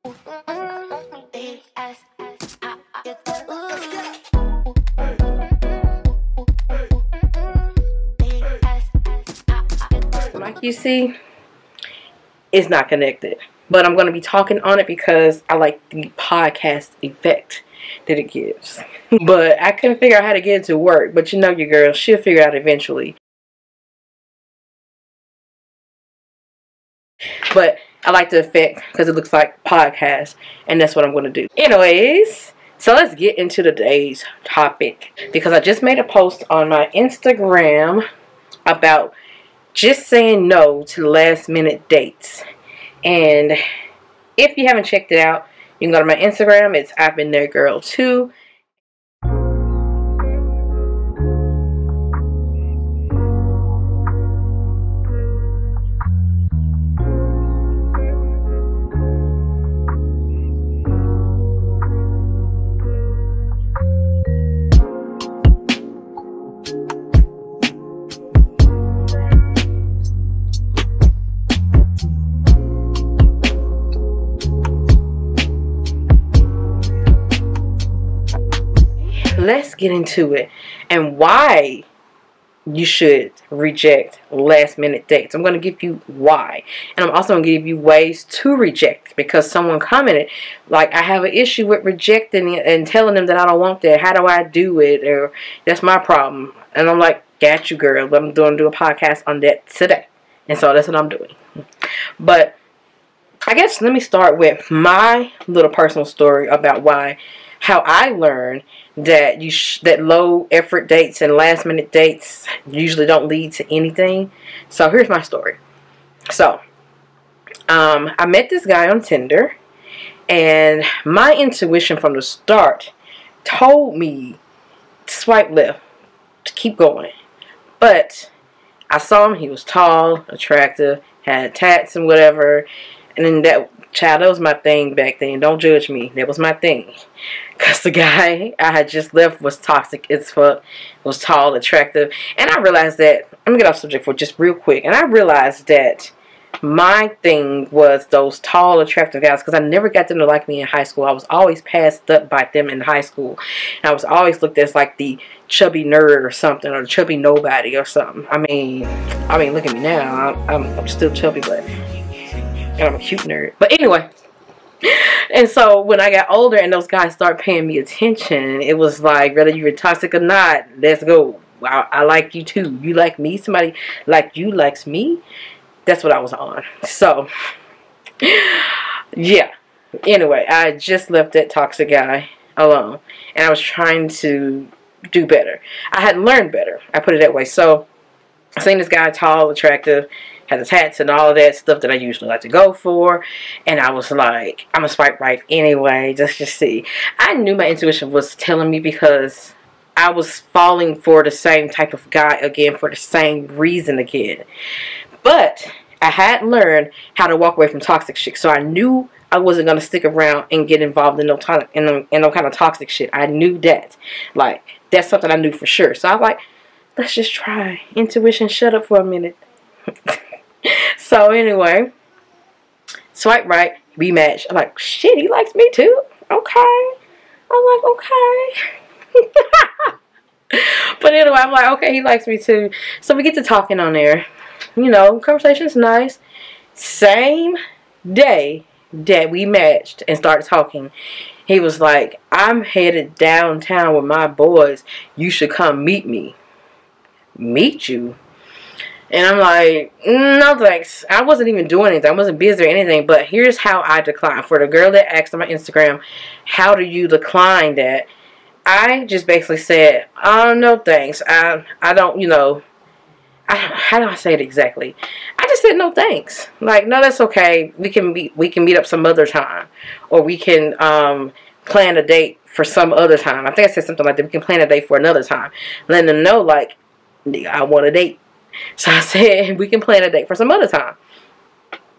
Like you see, it's not connected, but I'm going to be talking on it because I like the podcast effect that it gives. But I couldn't figure out how to get it to work, but you know your girl, she'll figure it out eventually. But I like the effect because it looks like podcast, and that's what I'm going to do. Anyways, so let's get into today's topic, because I just made a post on my Instagram about just saying no to last minute dates. And if you haven't checked it out, you can go to my Instagram. It's I've Been There Girl too. Let's get into it and why you should reject last minute dates. I'm going to give you why, and I'm also going to give you ways to reject, because someone commented like, I have an issue with rejecting it and telling them that I don't want that. How do I do it? Or that's my problem. And I'm like, got you, girl. But I'm going to do a podcast on that today, and so that's what I'm doing. But I guess let me start with my little personal story about how I learned that that low effort dates and last minute dates usually don't lead to anything. So here's my story. So I met this guy on Tinder, and my intuition from the start told me to swipe left, to keep going. But I saw him. He was tall, attractive, had tats and whatever. And then that was my thing back then. Don't judge me. That was my thing. Because the guy I had just left was toxic as fuck. Was tall, attractive. And I realized that, let me get off subject for just real quick. And I realized that my thing was those tall, attractive guys. Because I never got them to like me in high school. I was always passed up by them in high school. And I was always looked at as like the chubby nerd or something. Or the chubby nobody or something. I mean, look at me now. I'm still chubby, but... and I'm a cute nerd. But anyway. And so when I got older and those guys started paying me attention, it was like, whether you were toxic or not, let's go. I like you too. You like me? Somebody like you likes me? That's what I was on. So, yeah. Anyway, I just left that toxic guy alone. And I was trying to do better. I had learned better. I put it that way. So, I seen this guy, tall, attractive, had his hats and all of that stuff that I usually like to go for. And I was like, I'm going to swipe right anyway, just to see. I knew my intuition was telling me, because I was falling for the same type of guy again for the same reason again. But I had learned how to walk away from toxic shit. So I knew I wasn't going to stick around and get involved in no kind of toxic shit. I knew that. Like, that's something I knew for sure. So I was like, let's just try. Intuition, shut up for a minute. So anyway, swipe right, we matched. I'm like, shit, he likes me too? Okay. I'm like, okay. But anyway, I'm like, okay, he likes me too. So we get to talking on there. You know, conversation's nice. Same day that we matched and started talking, he was like, I'm headed downtown with my boys. You should come meet me. Meet you? And I'm like, no thanks. I wasn't even doing anything. I wasn't busy or anything. But here's how I declined. For the girl that asked on my Instagram, how do you decline that? I just basically said, oh, no thanks. I don't, you know, how do I say it exactly? I just said no thanks. Like, no, that's okay. We can meet up some other time. Or we can plan a date for some other time. I think I said something like that. We can plan a date for another time. Letting them know, like, I want a date. So I said, we can plan a date for some other time.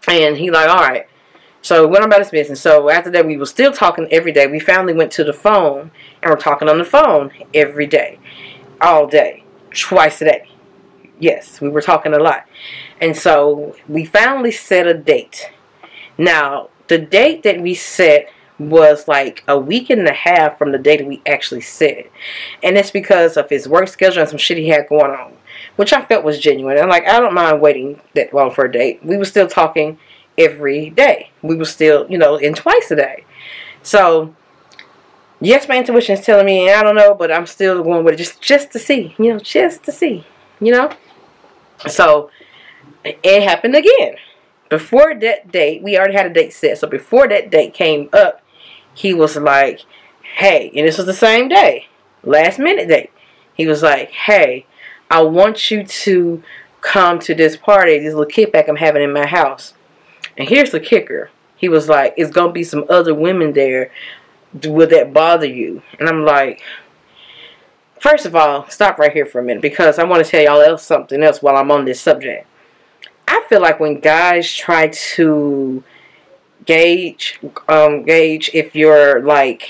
And he like, alright. So went on about his business. So after that, we were still talking every day. We finally went to the phone, and we're talking on the phone every day. All day. Twice a day. Yes, we were talking a lot. And so we finally set a date. Now, the date that we set was like a week and a half from the date that we actually set. And it's because of his work schedule and some shit he had going on, which I felt was genuine. And like, I don't mind waiting that long for a date. We were still talking every day. We were still, you know, in twice a day. So, yes, my intuition is telling me, I don't know, but I'm still going with it just to see, you know, just to see, you know. So, it happened again. Before that date, we already had a date set. So, before that date came up, he was like, hey, and this was the same day, last minute date. He was like, hey, I want you to come to this party, this little kickback I'm having in my house. And here's the kicker. He was like, it's going to be some other women there. Will that bother you? And I'm like, first of all, stop right here for a minute, because I want to tell y'all something else while I'm on this subject. I feel like when guys try to gauge if you're like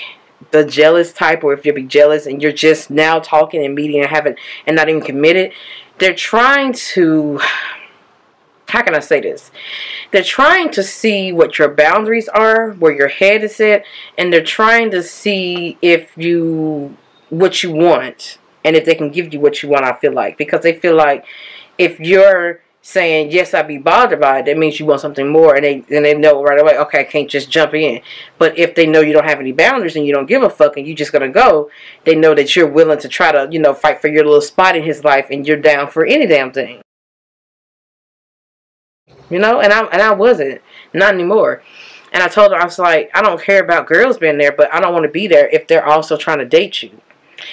the jealous type, or if you'll be jealous and you're just now talking and meeting and not even committed, they're trying to, how can I say this? They're trying to see what your boundaries are, where your head is at, and they're trying to see if what you want, and if they can give you what you want, I feel like. Because they feel like if you're saying, yes, I'd be bothered by it, that means you want something more, and they know right away, okay, I can't just jump in. But if they know you don't have any boundaries and you don't give a fuck and you're just gonna go, they know that you're willing to try to, you know, fight for your little spot in his life, and you're down for any damn thing. You know, and I wasn't, not anymore. And I told her, I was like, I don't care about girls being there, but I don't want to be there if they're also trying to date you.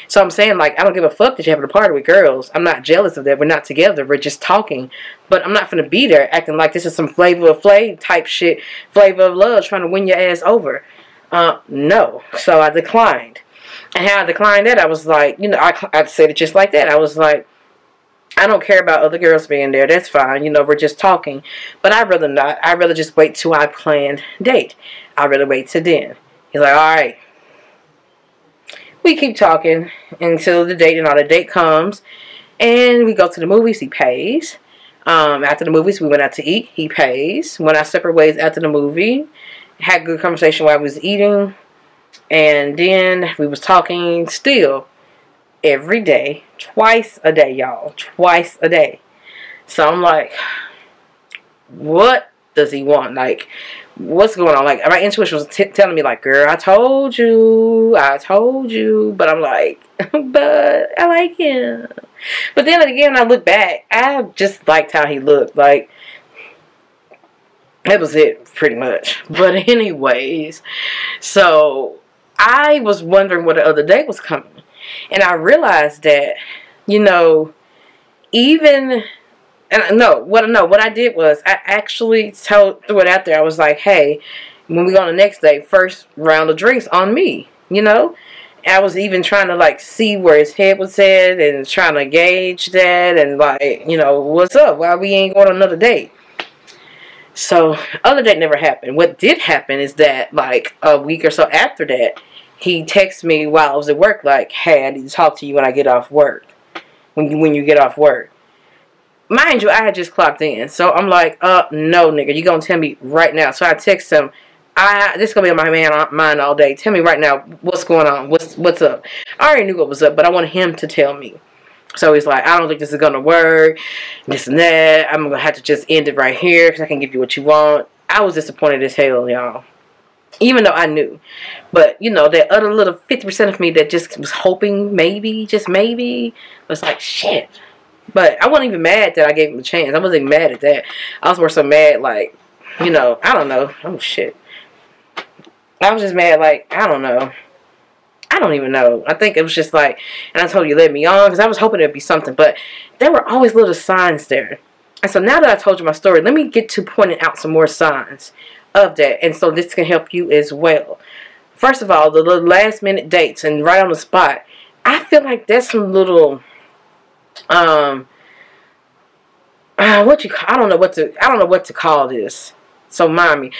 So I'm saying, like, I don't give a fuck that you're having a party with girls. I'm not jealous of that. We're not together. We're just talking. But I'm not going to be there acting like this is some Flavor of Flav type shit, Flavor of Love, trying to win your ass over. No. So I declined. And how I declined that, I was like, you know, I said it just like that. I was like, I don't care about other girls being there. That's fine. You know, we're just talking. But I'd rather not. I'd rather just wait till I planned date. I'd rather wait till then. He's like, all right. We keep talking until the date, and all the date comes. And we go to the movies. He pays. After the movies, we went out to eat. He pays. Went our separate ways after the movie. Had a good conversation while I was eating. And then we was talking still every day. Twice a day, y'all. Twice a day. So I'm like, what does he want? Like, what's going on? Like, my intuition was telling me, like, girl, I told you. But I'm like, but I like him. But then again, I look back, I just liked how he looked. Like, that was it, pretty much. But anyways, so I was wondering what the other day was coming. And I realized that, you know, even, and what I did was I actually threw it out there. I was like, hey, when we go on the next day, first round of drinks on me, you know. I was even trying to, like, see where his head was at and trying to gauge that and, like, you know, what's up? Why we ain't going on another date? So, other date never happened. What did happen is that, like, a week or so after that, he texted me while I was at work, like, hey, I need to talk to you when I get off work. When you get off work. Mind you, I had just clocked in. So I'm like, no, nigga, you gonna tell me right now. So I text him, this is gonna be on my mind all day. Tell me right now what's going on. What's up? I already knew what was up, but I wanted him to tell me. So he's like, I don't think this is gonna work. This and that. I'm gonna have to just end it right here because I can give you what you want. I was disappointed as hell, y'all. Even though I knew. But, you know, that other little 50% of me that just was hoping, maybe, just maybe, was like, shit. But I wasn't even mad that I gave him a chance. I wasn't even mad at that. I was more so mad, like, you know, I don't know. Oh, shit. I was just mad, like, I don't know. I don't even know. I think it was just like, and I told you, let me on, because I was hoping there'd be something. But there were always little signs there. And so now that I told you my story, let me get to pointing out some more signs of that, and so this can help you as well. First of all, the little last minute dates and right on the spot, I feel like that's some little I don't know what to call this, so mind me.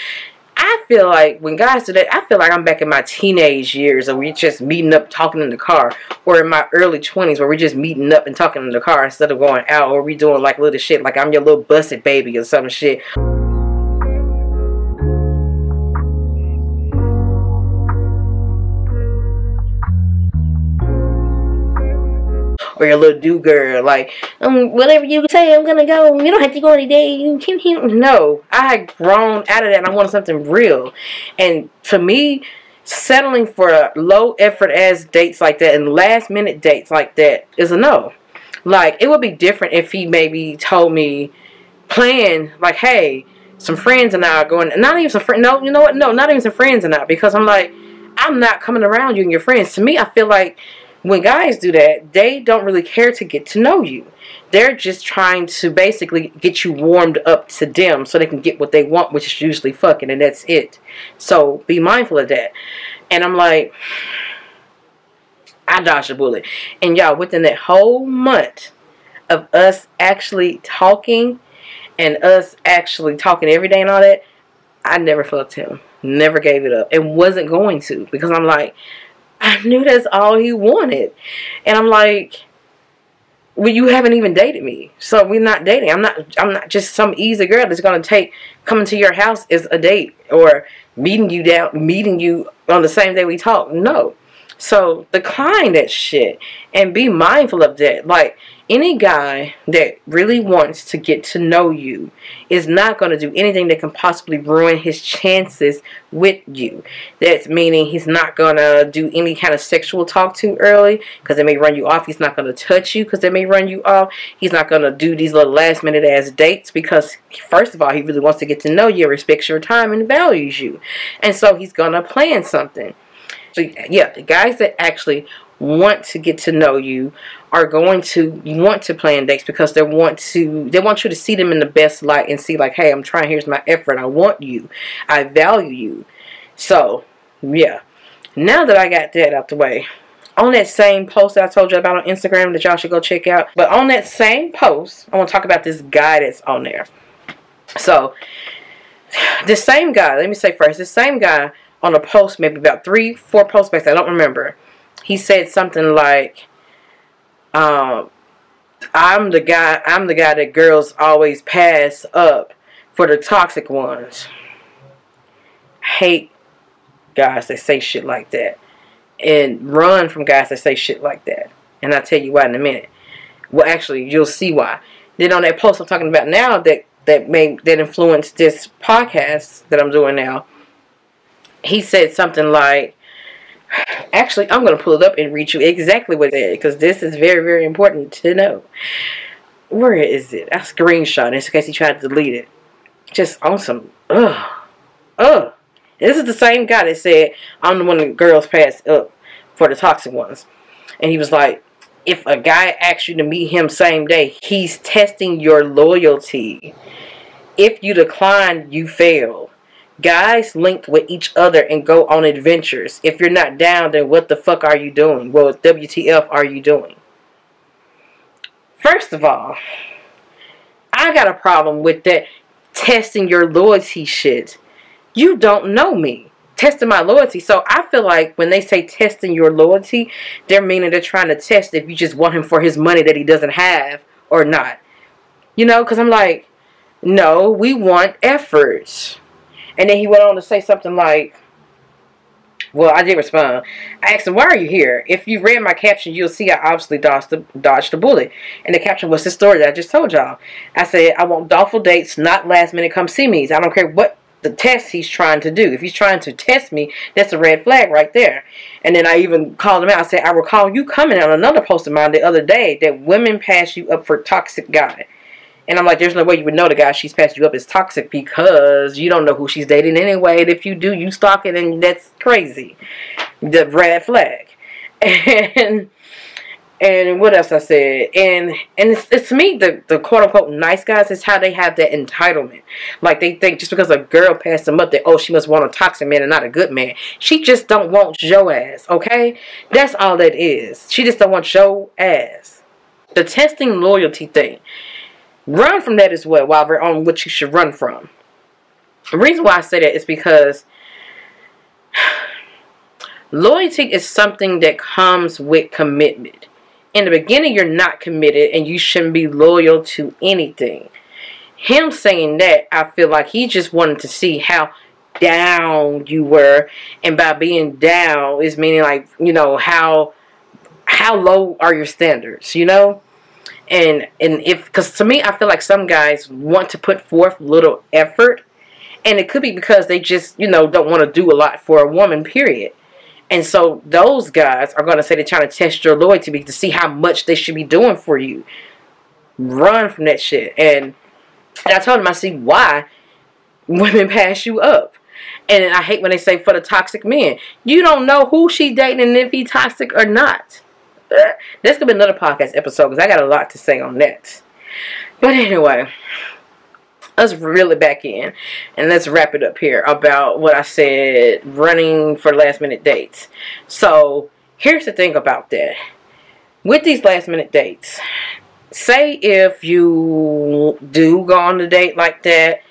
I feel like when guys do that, I feel like I'm back in my teenage years where we're just meeting up talking in the car, or in my early 20s where we're just meeting up and talking in the car instead of going out, or we doing like little shit like I'm your little busted baby or some shit. or your little do girl. Like, whatever you say, I'm gonna go. You don't have to go on a date. No, I had grown out of that, and I wanted something real. And for me, settling for low effort ass dates like that and last minute dates like that is a no. Like, it would be different if he maybe told me, plan, like, hey, some friends and I are going, not even some friends, no, you know what, no, not even some friends and I, because I'm like, I'm not coming around you and your friends. To me, I feel like when guys do that, they don't really care to get to know you. They're just trying to basically get you warmed up to them so they can get what they want, which is usually fucking, and that's it. So be mindful of that. And I'm like, I dodged a bullet. And y'all, within that whole month of us actually talking and us actually talking every day and all that, I never fucked him. Never gave it up. And wasn't going to. Because I'm like, I knew that's all he wanted. And I'm like, well, you haven't even dated me. So we're not dating. I'm not just some easy girl that's going to take coming to your house as a date. Or meeting you on the same day we talk. No. So decline that shit. And be mindful of that. Like, any guy that really wants to get to know you is not going to do anything that can possibly ruin his chances with you. That's meaning he's not going to do any kind of sexual talk too early because it may run you off. He's not going to touch you because it may run you off. He's not going to do these little last minute ass dates because, first of all, he really wants to get to know you, respects your time, and values you. And so he's going to plan something. So yeah, the guys that actually want to get to know you are going to want to plan dates because they want you to see them in the best light and see like, hey, I'm trying, here's my effort, I want you, I value you. So yeah, now that I got that out the way, on that same post that I told you about on Instagram that y'all should go check out, but on that same post I want to talk about this guy that's on there. So this same guy, let me say first, this same guy on a post maybe about 3-4 posts back, I don't remember, he said something like, I'm the guy that girls always pass up for the toxic ones. Hate guys that say shit like that. And run from guys that say shit like that. And I'll tell you why in a minute. Well, actually, you'll see why. Then on that post I'm talking about now that influenced this podcast that I'm doing now, he said something like, actually, I'm going to pull it up and read you exactly what it said, because this is very, very important to know. Where is it? I screenshot it in case he tried to delete it. Just on some, This is the same guy that said, I'm the one that girls pass up for the toxic ones. And he was like, if a guy asks you to meet him same day, he's testing your loyalty. If you decline, you fail. Guys link with each other and go on adventures. If you're not down, then what the fuck are you doing? Well, WTF are you doing? First of all, I got a problem with that testing your loyalty shit. You don't know me. Testing my loyalty. So I feel like when they say testing your loyalty, they're meaning they're trying to test if you just want him for his money that he doesn't have or not. You know, because I'm like, no, we want efforts. And then he went on to say something like, well, I did respond. I asked him, why are you here? If you read my caption, you'll see I obviously dodged the bullet. And the caption was the story that I just told y'all. I said, I want thoughtful dates, not last minute come see me's. I don't care what the test he's trying to do. If he's trying to test me, that's a red flag right there. And then I even called him out. I said, I recall you commenting on another post of mine the other day that women pass you up for toxic guy. And I'm like, there's no way you would know the guy she's passed you up is toxic because you don't know who she's dating anyway. And if you do, you stalk it, and that's crazy. The red flag. And what else I said? And it's to me, the quote-unquote nice guys is how they have that entitlement. Like, they think just because a girl passed them up that, oh, she must want a toxic man and not a good man. She just don't want your ass, okay? That's all that is. She just don't want your ass. The testing loyalty thing. Run from that as well while we're on what you should run from. The reason why I say that is because loyalty is something that comes with commitment. In the beginning, you're not committed and you shouldn't be loyal to anything. Him saying that, I feel like he just wanted to see how down you were. And by being down is meaning like, you know, how how low are your standards, you know? And if, because to me, I feel like some guys want to put forth little effort, and it could be because they just, you know, don't want to do a lot for a woman, period. And so those guys are going to say they're trying to test your loyalty to see how much they should be doing for you. Run from that shit. And I told him, I see why women pass you up. And I hate when they say for the toxic men. You don't know who she dating and if he toxic or not. This could be another podcast episode because I got a lot to say on that. But anyway, let's reel it back in and let's wrap it up here about what I said, running for last minute dates. So here's the thing about that. With these last minute dates, say if you do go on a date like that,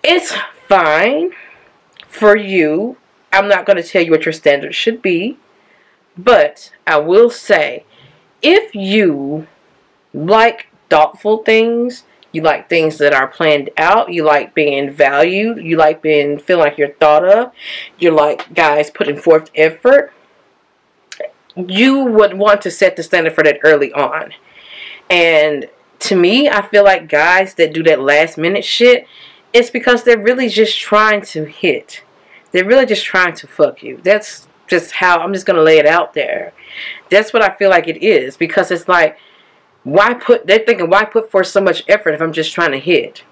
it's fine for you. I'm not going to tell you what your standards should be. But I will say, if you like thoughtful things, you like things that are planned out, you like being valued, you like being feeling like you're thought of, you like guys putting forth effort, you would want to set the standard for that early on. And to me, I feel like guys that do that last minute shit, it's because they're really just trying to hit. They're really just trying to fuck you. That's just how I'm just gonna lay it out there. That's what I feel like it is, because it's like, they're thinking, why put forth so much effort if I'm just trying to hit?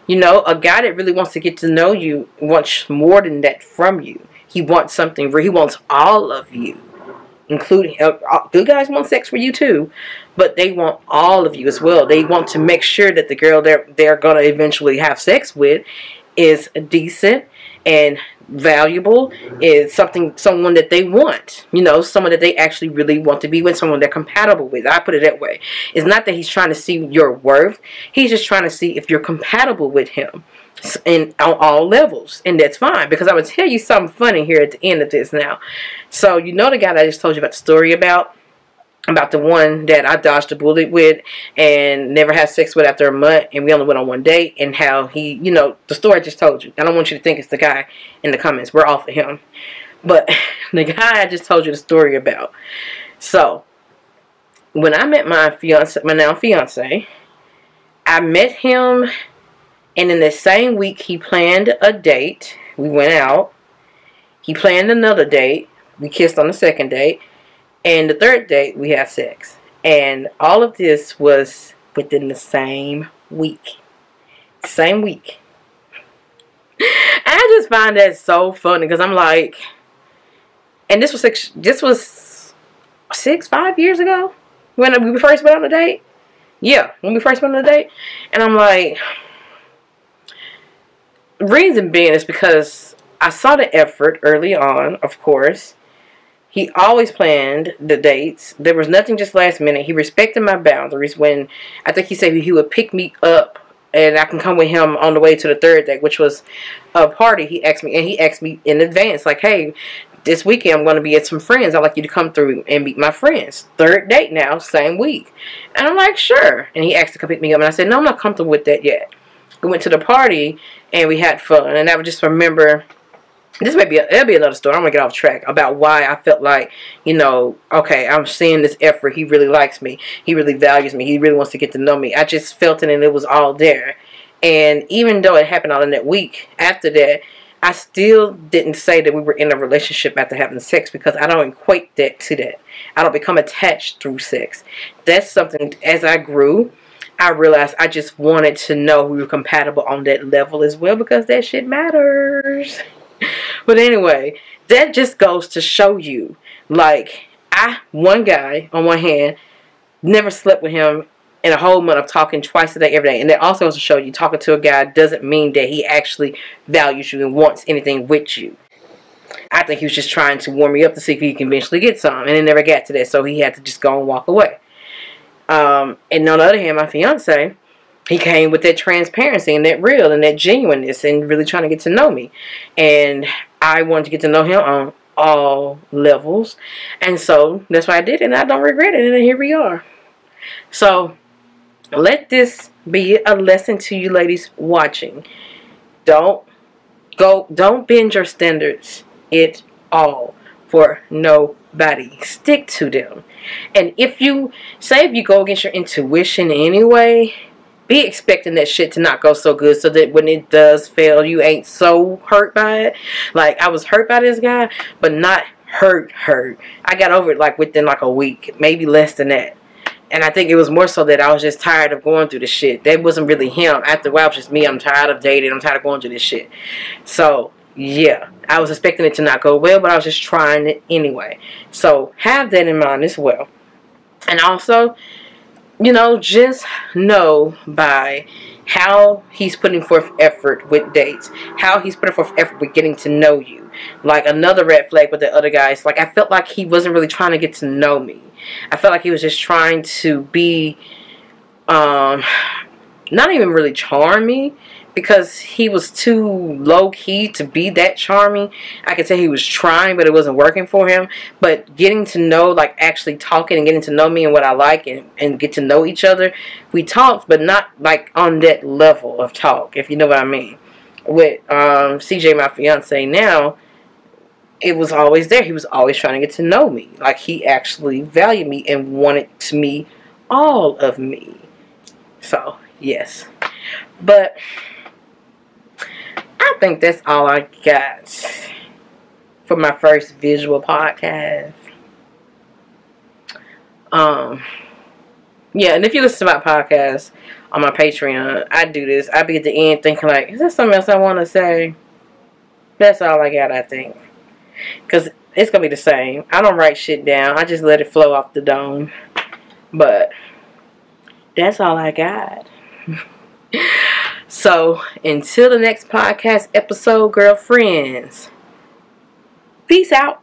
You know, a guy that really wants to get to know you wants more than that from you. He wants something, he wants all of you, including, good guys want sex for you too, but they want all of you as well. They want to make sure that the girl they're gonna eventually have sex with is decent and valuable, is someone that they want, you know, someone that they actually really want to be with, someone they're compatible with. I put it that way. It's not that he's trying to see your worth, he's just trying to see if you're compatible with him on all levels, and that's fine, because I'm gonna tell you something funny here at the end of this now. So you know the guy that I just told you about the story about the one that I dodged a bullet with and never had sex with after a month, and we only went on one date, and how he, you know, the story I just told you. I don't want you to think it's the guy in the comments. We're off of him. But the guy I just told you the story about. So, when I met my now fiance, I met him, and in the same week he planned a date. We went out. He planned another date. We kissed on the second date. And the third date, we had sex. And all of this was within the same week. Same week. I just find that so funny, because I'm like, and this was 5 years ago when we first went on a date. Yeah, when we first went on a date. And I'm like, reason being is because I saw the effort early on, of course. He always planned the dates. There was nothing just last minute. He respected my boundaries. When I think he said he would pick me up and I can come with him on the way to the third date, which was a party. He asked me in advance, like, hey, this weekend I'm going to be at some friends. I'd like you to come through and meet my friends. Third date now, same week. And I'm like, sure. And he asked to come pick me up, and I said, no, I'm not comfortable with that yet. We went to the party and we had fun, and I would just remember. It'll be another story. I'm going to get off track about why I felt like, you know, okay, I'm seeing this effort. He really likes me. He really values me. He really wants to get to know me. I just felt it, and it was all there. And even though it happened all in that week, after that, I still didn't say that we were in a relationship after having sex, because I don't equate that to that. I don't become attached through sex. That's something, as I grew, I realized I just wanted to know we were compatible on that level as well, because that shit matters. But anyway, that just goes to show you, like, one guy, on one hand, never slept with him in a whole month of talking twice a day, every day. And that also goes to show you, talking to a guy doesn't mean that he actually values you and wants anything with you. I think he was just trying to warm me up to see if he can eventually get some. And it never got to that, so he had to just go and walk away. And on the other hand, my fiance, he came with that transparency and that real and that genuineness and really trying to get to know me. And I wanted to get to know him on all levels. And so that's why I did it, and I don't regret it. And here we are. So let this be a lesson to you ladies watching. Don't bend your standards at all for nobody. Stick to them. And if you go against your intuition anyway, be expecting that shit to not go so good, so that when it does fail, you ain't so hurt by it. Like, I was hurt by this guy, but not hurt. I got over it like within like a week, maybe less than that. And I think it was more so that I was just tired of going through the shit. That wasn't really him. After a while, it was just me. I'm tired of dating. I'm tired of going through this shit. So, yeah. I was expecting it to not go well, but I was just trying it anyway. So, have that in mind as well. And also, you know, just know by how he's putting forth effort with dates, how he's putting forth effort with getting to know you. Like, another red flag with the other guys, like, I felt like he wasn't really trying to get to know me. I felt like he was just trying to be, not even really charm me, because he was too low-key to be that charming. I could say he was trying, but it wasn't working for him. But getting to know, like actually talking and getting to know me and what I like, and get to know each other. We talked, but not like on that level of talk, if you know what I mean. With CJ, my fiance now, it was always there. He was always trying to get to know me. Like, he actually valued me and wanted me, all of me. So, yes. But I think that's all I got for my first visual podcast. Yeah, and if you listen to my podcast on my Patreon, I do this. I be at the end thinking like, is there something else I want to say? That's all I got, I think. Because it's going to be the same. I don't write shit down. I just let it flow off the dome. But that's all I got. So, until the next podcast episode, girlfriends, peace out.